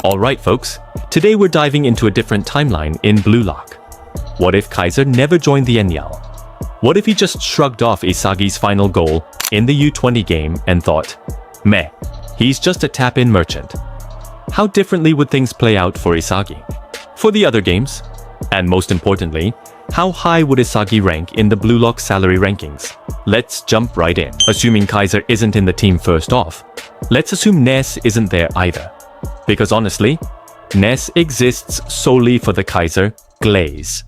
Alright folks, today we're diving into a different timeline in BLUELOCK. What if Kaiser never joined the NL? What if he just shrugged off Isagi's final goal in the U20 game and thought, meh, he's just a tap-in merchant? How differently would things play out for Isagi? For the other games? And most importantly, how high would Isagi rank in the BLUELOCK salary rankings? Let's jump right in. Assuming Kaiser isn't in the team first off, let's assume Ness isn't there either. Because honestly, Ness exists solely for the Kaiser glaze.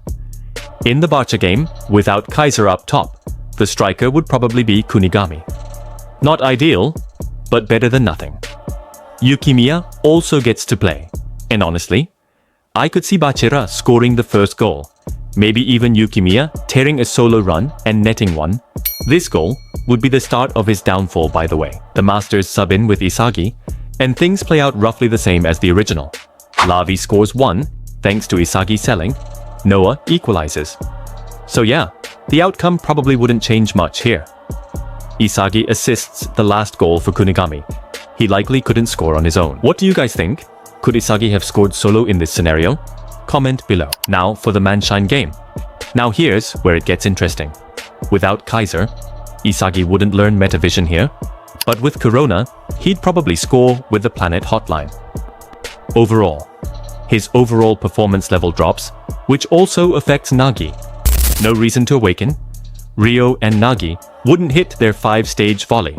In the Barcha game, without Kaiser up top, the striker would probably be Kunigami. Not ideal, but better than nothing. Yukimiya also gets to play, and honestly, I could see Bachira scoring the first goal, maybe even Yukimiya tearing a solo run and netting one. This goal would be the start of his downfall, by the way. The Masters sub in with Isagi, and things play out roughly the same as the original. Lavi scores 1, thanks to Isagi selling. Noah equalizes. So yeah, the outcome probably wouldn't change much here. Isagi assists the last goal for Kunigami. He likely couldn't score on his own. What do you guys think? Could Isagi have scored solo in this scenario? Comment below. Now for the Manshine game. Now here's where it gets interesting. Without Kaiser, Isagi wouldn't learn Metavision here, but with Corona, he'd probably score with the Planet Hotline. Overall, his overall performance level drops, which also affects Nagi. No reason to awaken. Rio and Nagi wouldn't hit their 5-stage volley,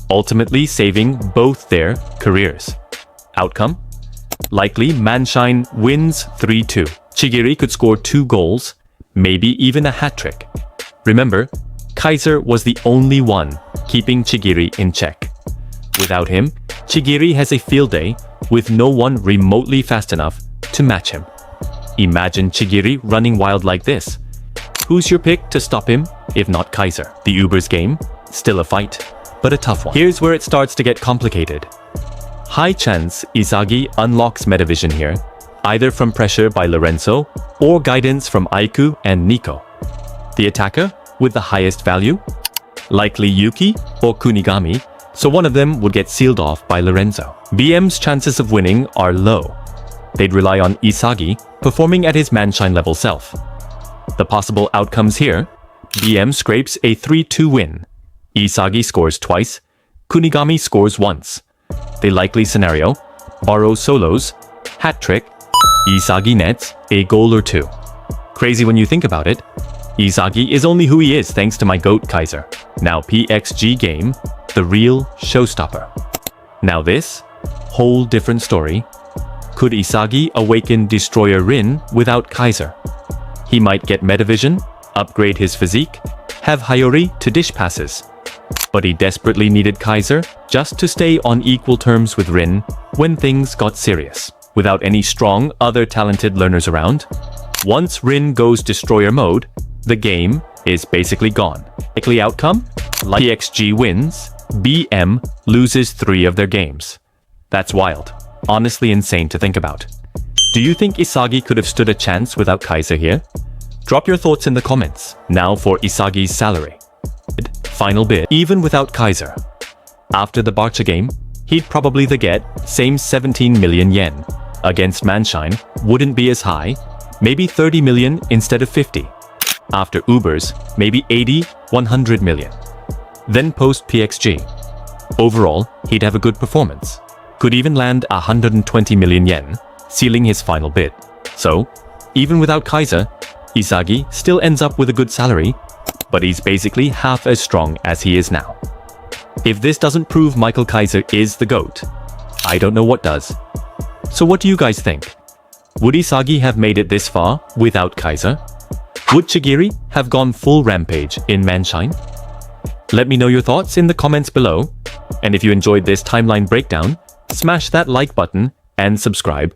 ultimately saving both their careers. Outcome? Likely Manshine wins 3-2. Chigiri could score 2 goals, maybe even a hat-trick. Remember, Kaiser was the only one keeping Chigiri in check. Without him, Chigiri has a field day with no one remotely fast enough to match him. Imagine Chigiri running wild like this. Who's your pick to stop him, if not Kaiser? The Uber's game? Still a fight, but a tough one. Here's where it starts to get complicated. High chance Isagi unlocks Metavision here, either from pressure by Lorenzo or guidance from Aiku and Nico. The attacker with the highest value? Likely Yuki or Kunigami, so one of them would get sealed off by Lorenzo. BM's chances of winning are low. They'd rely on Isagi performing at his Manshine level self. The possible outcomes here: BM scrapes a 3-2 win, Isagi scores twice, Kunigami scores once. The likely scenario: borrow solos, hat-trick, Isagi nets a goal or 2. Crazy when you think about it. Isagi is only who he is thanks to my GOAT Kaiser. Now PXG game, the real showstopper. Now this, whole different story. Could Isagi awaken Destroyer Rin without Kaiser? He might get Metavision, upgrade his physique, have Hayori to dish passes. But he desperately needed Kaiser just to stay on equal terms with Rin when things got serious. Without any strong other talented learners around, once Rin goes Destroyer mode, the game is basically gone. Likely outcome? Like PXG wins, BM loses 3 of their games. That's wild. Honestly insane to think about. Do you think Isagi could have stood a chance without Kaiser here? Drop your thoughts in the comments. Now for Isagi's salary. Final bid. Even without Kaiser, after the Barcha game, he'd probably get same 17 million yen. Against Manshine, wouldn't be as high, maybe 30 million instead of 50. After Ubers, maybe 80, 100 million. Then post PXG. Overall, he'd have a good performance. Could even land 120 million yen, sealing his final bid. So, even without Kaiser, Isagi still ends up with a good salary, but he's basically half as strong as he is now. If this doesn't prove Michael Kaiser is the GOAT, I don't know what does. So what do you guys think? Would Isagi have made it this far without Kaiser? Would Chigiri have gone full rampage in Manshine? Let me know your thoughts in the comments below, and if you enjoyed this timeline breakdown, smash that like button and subscribe